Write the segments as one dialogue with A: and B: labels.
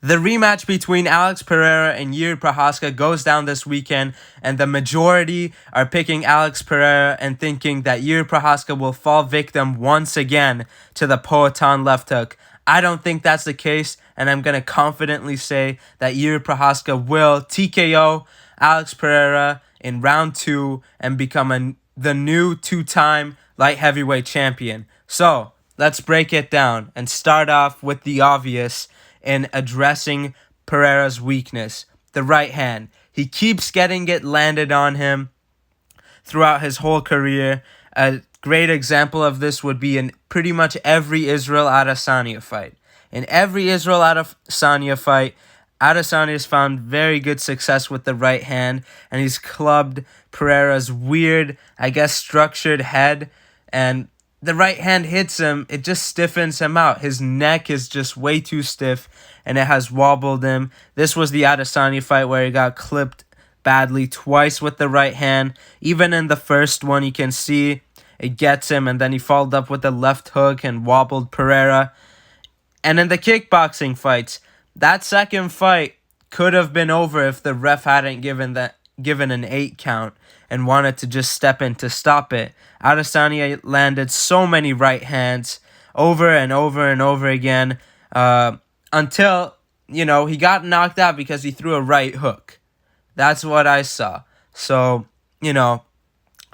A: The rematch between Alex Pereira and Jiri Prochazka goes down this weekend, and the majority are picking Alex Pereira and thinking that Jiri Prochazka will fall victim once again to the Poatan left hook. I don't think that's the case, and I'm going to confidently say that Jiri Prochazka will TKO Alex Pereira in round 2 and become the new 2-time light heavyweight champion. So, let's break it down and start off with the obvious in addressing Pereira's weakness, the right hand. He keeps getting it landed on him throughout his whole career. A great example of this would be in pretty much every Israel Adesanya fight. In every Israel Adesanya fight, Adesanya has found very good success with the right hand, and he's clubbed Pereira's weird, structured head, and the right hand hits him, it just stiffens him out. His neck is just way too stiff, and it has wobbled him. This was the Adesanya fight where he got clipped badly twice with the right hand. Even in the first one, you can see it gets him, and then he followed up with the left hook and wobbled Pereira. And in the kickboxing fights, that second fight could have been over if the ref hadn't given an 8 count and wanted to just step in to stop it. Adesanya landed so many right hands over and over and over again until, he got knocked out because he threw a right hook. That's what I saw. So,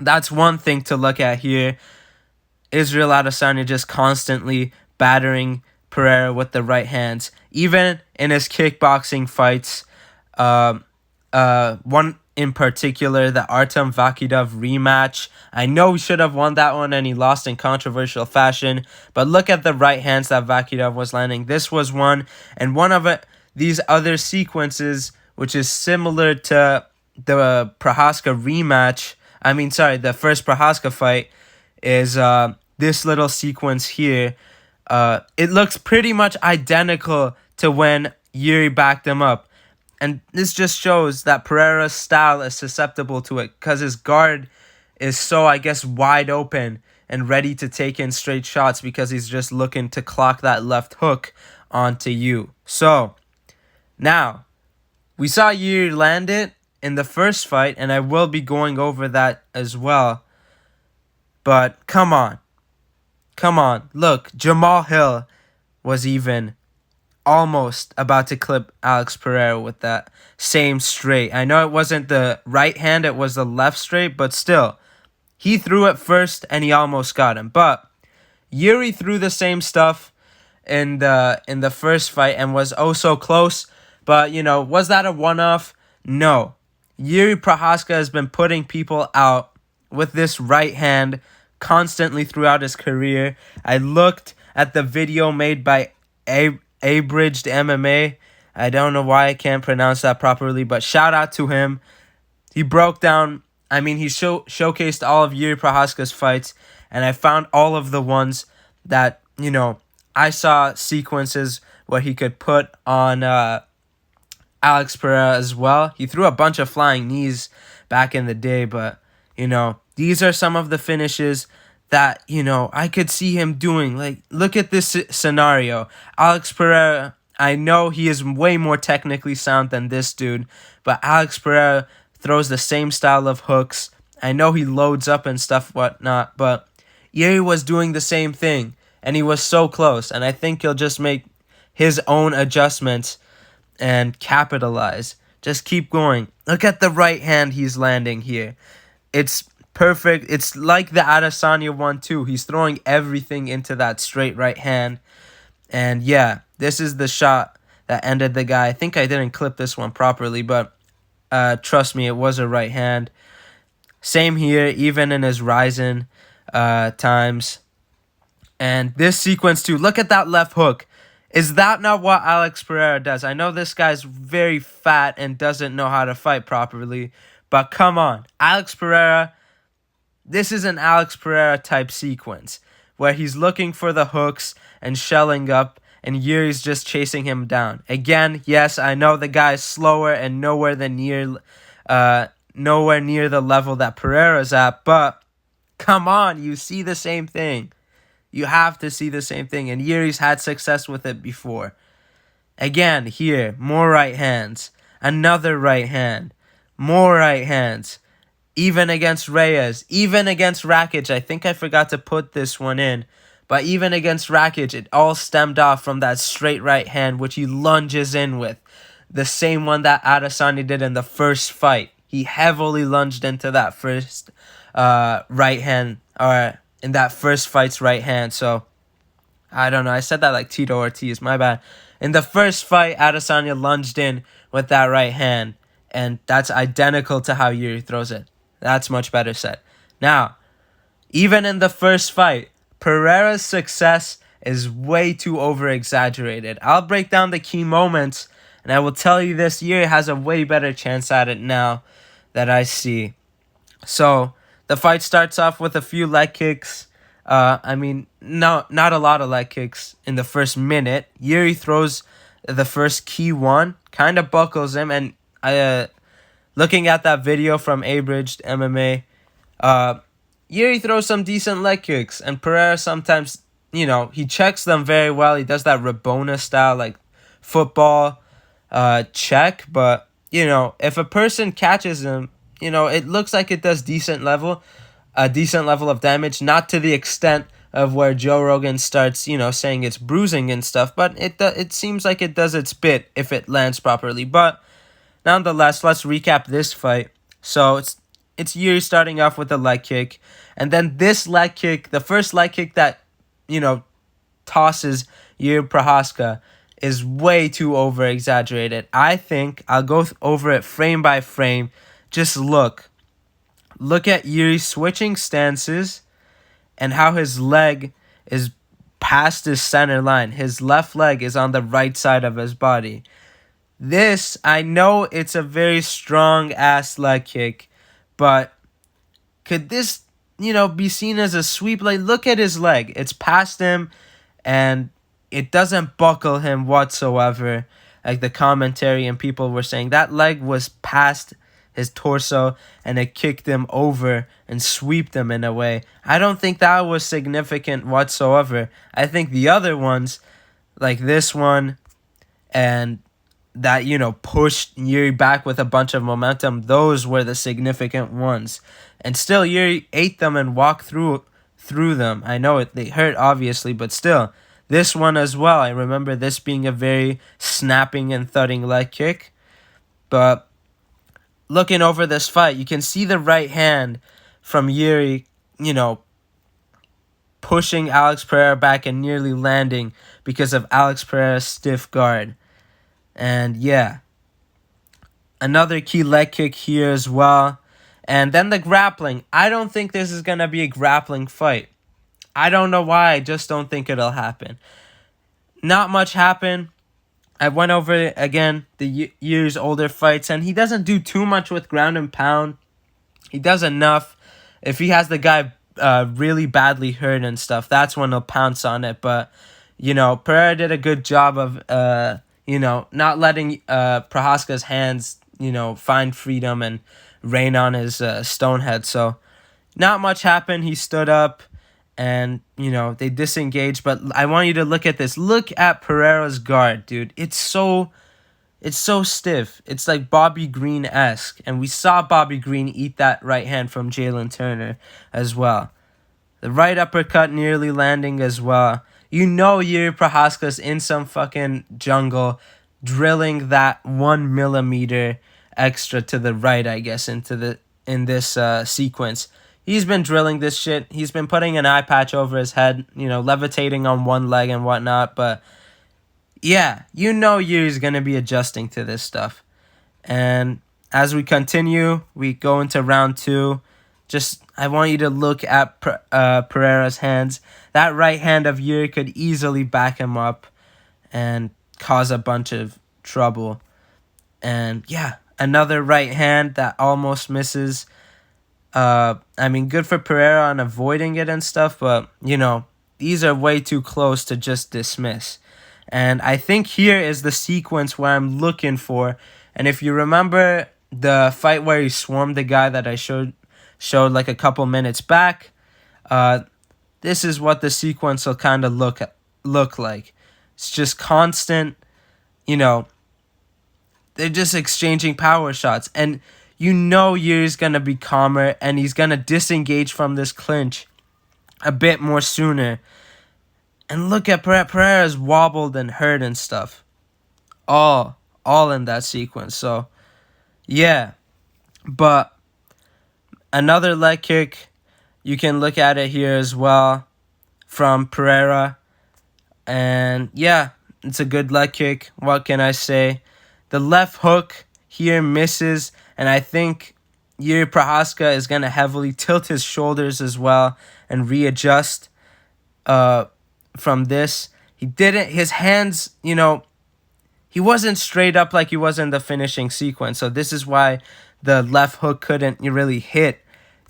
A: that's one thing to look at here. Israel Adesanya just constantly battering Pereira with the right hands. Even in his kickboxing fights, one in particular, the Artem Vakidov rematch. I know he should have won that one and he lost in controversial fashion, but look at the right hands that Vakidov was landing. This was one, and one of these other sequences, which is similar to the Prochazka rematch, the first Prochazka fight, is this little sequence here. It looks pretty much identical to when Jiri backed him up. And this just shows that Pereira's style is susceptible to it because his guard is so, wide open and ready to take in straight shots because he's just looking to clock that left hook onto you. So, now, we saw Jiri land it in the first fight, and I will be going over that as well. But, come on. Look, Jamal Hill was even almost about to clip Alex Pereira with that same straight. I know it wasn't the right hand, it was the left straight, but still, he threw it first and he almost got him. But Jiri threw the same stuff in the first fight and was oh so close. But, was that a one-off? No. Jiri Prochazka has been putting people out with this right hand constantly throughout his career. I looked at the video made by Abridged MMA. I don't know why I can't pronounce that properly, but shout out to him. He broke down, he showcased all of Jiri Prochazka's fights, and I found all of the ones that, I saw sequences where he could put on Alex Pereira as well. He threw a bunch of flying knees back in the day, but, these are some of the finishes that, I could see him doing. Like, look at this scenario. Alex Pereira, I know he is way more technically sound than this dude, but Alex Pereira throws the same style of hooks. I know he loads up and stuff, whatnot, but Jiri was doing the same thing, and he was so close, and I think he'll just make his own adjustments and capitalize. Just keep going. Look at the right hand he's landing here. It's perfect. It's like the Adesanya one too. He's throwing everything into that straight right hand. And yeah, this is the shot that ended the guy. I think I didn't clip this one properly, but trust me, it was a right hand. Same here, even in his Ryzen times. And this sequence too. Look at that left hook. Is that not what Alex Pereira does? I know this guy's very fat and doesn't know how to fight properly, but come on. Alex Pereira, this is an Alex Pereira type sequence where he's looking for the hooks and shelling up, and Jiri's just chasing him down. Again, yes, I know the guy's slower and nowhere near the level that Pereira's at, but come on, you see the same thing. You have to see the same thing, and Jiri's had success with it before. Again, here, more right hands. Another right hand. More right hands. Even against Reyes. Even against Rakic. I think I forgot to put this one in. But even against Rakic, it all stemmed off from that straight right hand, which he lunges in with. The same one that Adesanya did in the first fight. He heavily lunged into that first right hand, or in that first fight's right hand. So, I don't know. I said that like Tito Ortiz. My bad. In the first fight, Adesanya lunged in with that right hand, and that's identical to how Jiri throws it. That's much better said. Now, even in the first fight, Pereira's success is way too over-exaggerated. I'll break down the key moments, and I will tell you this Jiri has a way better chance at it now that I see. So, the fight starts off with a few leg kicks. No, not a lot of leg kicks in the first minute. Jiri throws the first key one, kind of buckles him, and looking at that video from Abridged MMA, Jiri throws some decent leg kicks, and Pereira sometimes, he checks them very well. He does that Rabona style, like, football check, but, if a person catches him, it looks like it does a decent level of damage, not to the extent of where Joe Rogan starts, saying it's bruising and stuff, but it seems like it does its bit if it lands properly. But nonetheless, let's recap this fight. So it's Jiri starting off with a leg kick, and then this leg kick, the first leg kick that, tosses Jiri Prochazka, is way too over-exaggerated. I think I'll go over it frame by frame. Just look at Jiri switching stances and how his leg is past his center line. His left leg is on the right side of his body. This, I know it's a very strong-ass leg kick, but could this, be seen as a sweep? Like, look at his leg. It's past him, and it doesn't buckle him whatsoever. Like the commentary and people were saying, that leg was past his torso, and it kicked him over and sweeped him in a way. I don't think that was significant whatsoever. I think the other ones, like this one, and that, pushed Jiri back with a bunch of momentum, those were the significant ones. And still, Jiri ate them and walked through them. I know they hurt, obviously, but still, this one as well. I remember this being a very snapping and thudding leg kick. But looking over this fight, you can see the right hand from Jiri, pushing Alex Pereira back and nearly landing because of Alex Pereira's stiff guard. And yeah, another key leg kick here as well. And then the grappling. I don't think this is going to be a grappling fight. I don't know why. I just don't think it'll happen. Not much happened. I went over, again, the Jiri's older fights, and he doesn't do too much with ground and pound. He does enough. If he has the guy really badly hurt and stuff, that's when he'll pounce on it. But, Pereira did a good job of, not letting Prochazka's hands, find freedom and rain on his stone head. So, not much happened. He stood up, and, they disengaged. But I want you to look at this. Look at Pereira's guard, dude. It's so stiff. It's like Bobby Green-esque. And we saw Bobby Green eat that right hand from Jalen Turner as well. The right uppercut nearly landing as well. Jiri Prochazka's in some fucking jungle drilling that 1 millimeter extra to the right, I guess, in this sequence. He's been drilling this shit. He's been putting an eye patch over his head, levitating on one leg and whatnot. But yeah, Jiri's going to be adjusting to this stuff. And as we continue, we go into round 2. I want you to look at Pereira's hands. That right hand of Jiri could easily back him up and cause a bunch of trouble. And yeah, another right hand that almost misses. Good for Pereira on avoiding it and stuff, but, these are way too close to just dismiss. And I think here is the sequence where I'm looking for. And if you remember the fight where he swarmed the guy that I showed like a couple minutes back, this is what the sequence will kind of look like. It's just constant you know, they're just exchanging power shots. And you know Yuri's going to be calmer and he's going to disengage from this clinch a bit more sooner. And look at Pereira's wobbled and hurt and stuff. All in that sequence. So, yeah. But another leg kick, you can look at it here as well from Pereira. And yeah, it's a good leg kick. What can I say? The left hook here misses, and I think Jiri Prochazka is going to heavily tilt his shoulders as well and readjust from this. He didn't, his hands, he wasn't straight up like he was in the finishing sequence. So this is why the left hook couldn't really hit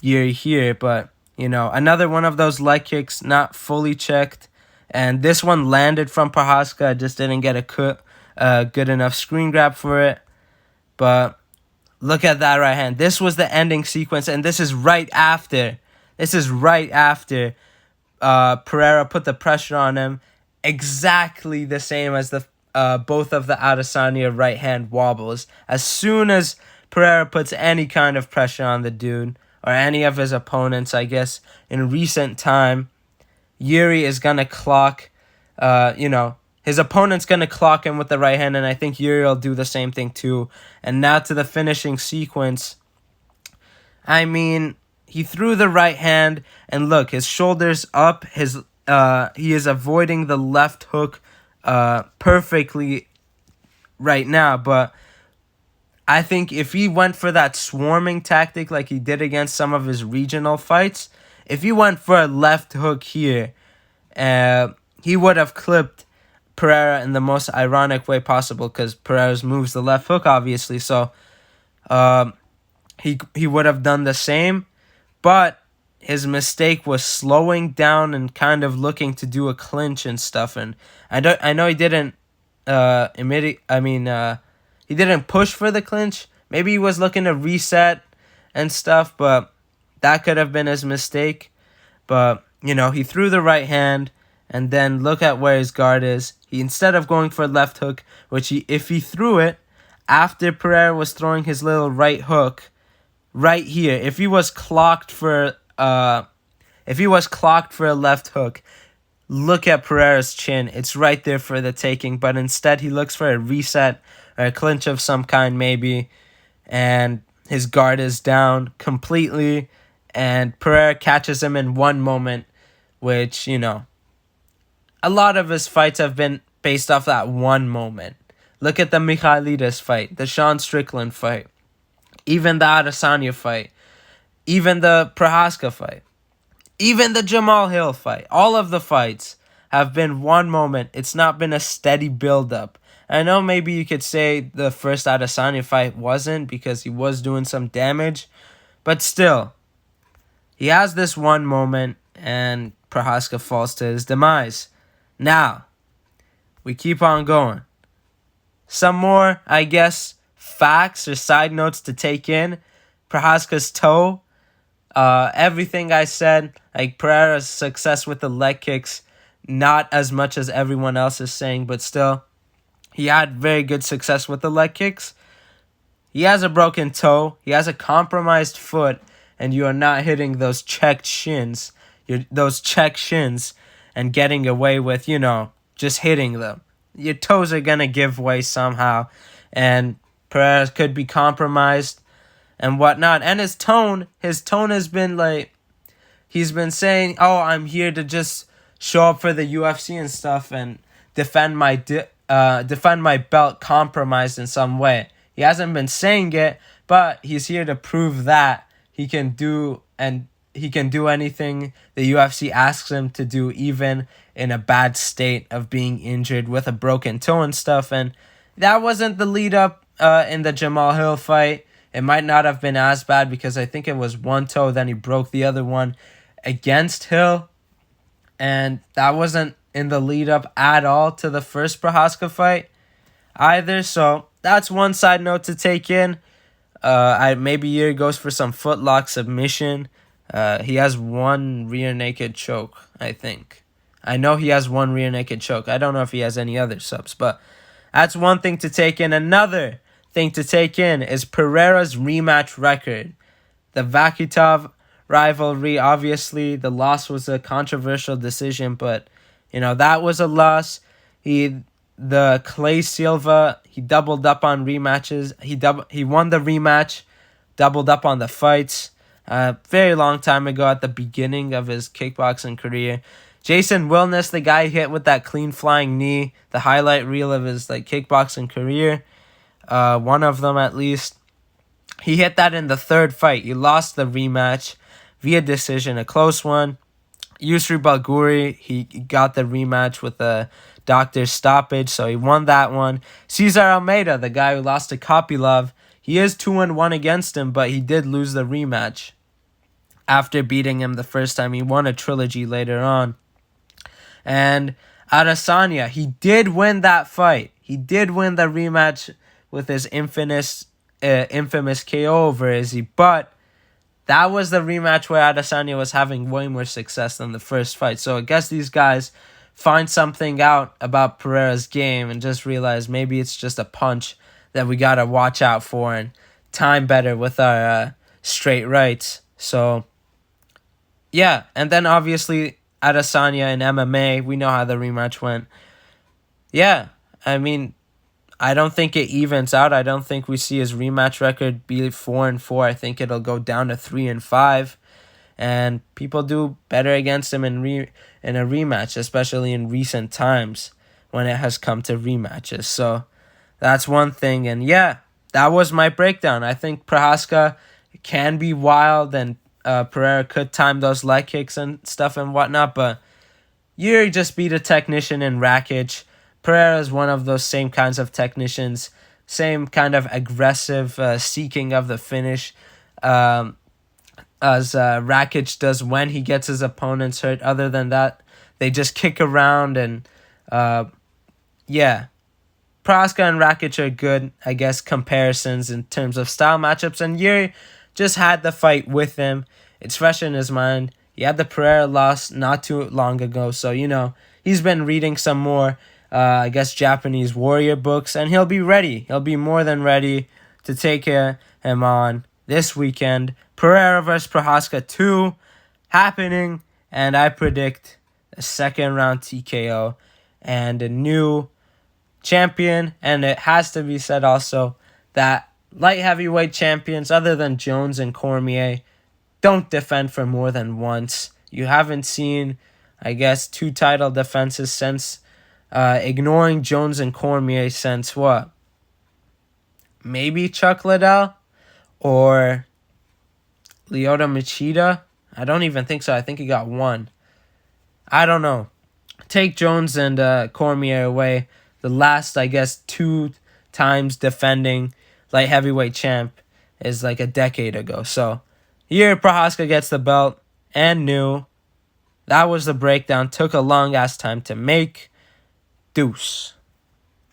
A: Jiri here. But, another one of those leg kicks not fully checked. And this one landed from Prochazka. I just didn't get a good enough screen grab for it. But look at that right hand. This was the ending sequence, and this is right after. Pereira put the pressure on him. Exactly the same as the both of the Adesanya right hand wobbles. As soon as Pereira puts any kind of pressure on the dude, or any of his opponents, I guess, in recent time, Jiri is going to clock, his opponent's going to clock him with the right hand, and I think Jiri will do the same thing too. And now to the finishing sequence. I mean, he threw the right hand, and look, his shoulders up, he is avoiding the left hook perfectly right now, but I think if he went for that swarming tactic like he did against some of his regional fights, if he went for a left hook here, he would have clipped Pereira in the most ironic way possible because Pereira's moves the left hook, obviously. So he would have done the same, but his mistake was slowing down and kind of looking to do a clinch and stuff. And I know he didn't he didn't push for the clinch. Maybe he was looking to reset and stuff, but that could have been his mistake. But, he threw the right hand, and then look at where his guard is. He, instead of going for a left hook, if he threw it after Pereira was throwing his little right hook, right here, if he was clocked for a left hook, look at Pereira's chin. It's right there for the taking, but instead he looks for a reset or a clinch of some kind maybe, and his guard is down completely, and Pereira catches him in one moment, which, a lot of his fights have been based off that one moment. Look at the Michailidis fight, the Sean Strickland fight, even the Adesanya fight, even the Prochazka fight, even the Jamal Hill fight. All of the fights have been one moment. It's not been a steady build-up. I know maybe you could say the first Adesanya fight wasn't because he was doing some damage, but still, he has this one moment and Prochazka falls to his demise. Now, we keep on going. Some more, I guess, facts or side notes to take in. Prochazka's toe. Everything I said, like Pereira's success with the leg kicks, not as much as everyone else is saying, but still, he had very good success with the leg kicks. He has a broken toe. He has a compromised foot, and you are not hitting those checked shins. Those check shins and getting away with, just hitting them. Your toes are going to give way somehow, and Pereira could be compromised and whatnot. And his tone has been like, he's been saying, oh, I'm here to just show up for the UFC and stuff and defend my belt compromised in some way. He hasn't been saying it, but he's here to prove that he can do anything the UFC asks him to do, even in a bad state of being injured with a broken toe and stuff. And that wasn't the lead up in the Jamal Hill fight. It might not have been as bad because I think it was one toe, then he broke the other one against Hill. And that wasn't in the lead up at all to the first Prochazka fight either. So that's one side note to take in. Maybe Jiri goes for some footlock submission. He has one rear naked choke, I think. I know he has one rear naked choke. I don't know if he has any other subs, but That's one thing to take in. Another thing to take in is Pereira's rematch record. The Vakitov rivalry, obviously, the loss was a controversial decision, but, that was a loss. The Clay Silva, he doubled up on rematches. He won the rematch, doubled up on the fights. Very long time ago at the beginning of his kickboxing career. Jason Wilness, the guy hit with that clean flying knee, the highlight reel of his kickboxing career, one of them at least. He hit that in the third fight. He lost the rematch via decision, a close one. Yusri Balguri, he got the rematch with a doctor's stoppage, so he won that one. Cesar Almeida, the guy who lost to Kopylov, he is 2-1 against him, but he did lose the rematch. After beating him the first time, he won a trilogy later on. And Adesanya, he did win that fight. He did win the rematch with his infamous KO over Izzy, but that was the rematch where Adesanya was having way more success than the first fight. So I guess these guys find something out about Pereira's game and just realize maybe it's just a punch that we got to watch out for and time better with our straight rights. So, yeah. And then obviously Adesanya in MMA, we know how the rematch went. Yeah, I mean, I don't think it evens out. I don't think we see his rematch record be 4-4. I think it'll go down to 3-5, and people do better against him in a rematch, especially in recent times when it has come to rematches. So that's one thing, and yeah, that was my breakdown. I think Prochazka can be wild, and Pereira could time those leg kicks and stuff and whatnot, but Jiri just beat a technician in Rakic. Pereira is one of those same kinds of technicians, same kind of aggressive seeking of the finish as Rakic does when he gets his opponents hurt. Other than that, they just kick around and, yeah. Prochazka and Rakic are good, I guess, comparisons in terms of style matchups, and Jiri just had the fight with him. It's fresh in his mind. He had the Pereira loss not too long ago, so, he's been reading some more I guess Japanese warrior books, and he'll be ready. He'll be more than ready to take him on this weekend. Pereira vs. Prochazka 2 happening, and I predict a second round TKO and a new champion. And it has to be said also that light heavyweight champions other than Jones and Cormier don't defend for more than once. You haven't seen, I guess, 2 title defenses since ignoring Jones and Cormier since what? Maybe Chuck Liddell or Lyoto Machida? I don't even think so. I think he got 1. I don't know. Take Jones and Cormier away. The last, I guess, 2 times defending light heavyweight champ is like a decade ago. So here Prochazka gets the belt and new. That was the breakdown. Took a long ass time to make. Deuce.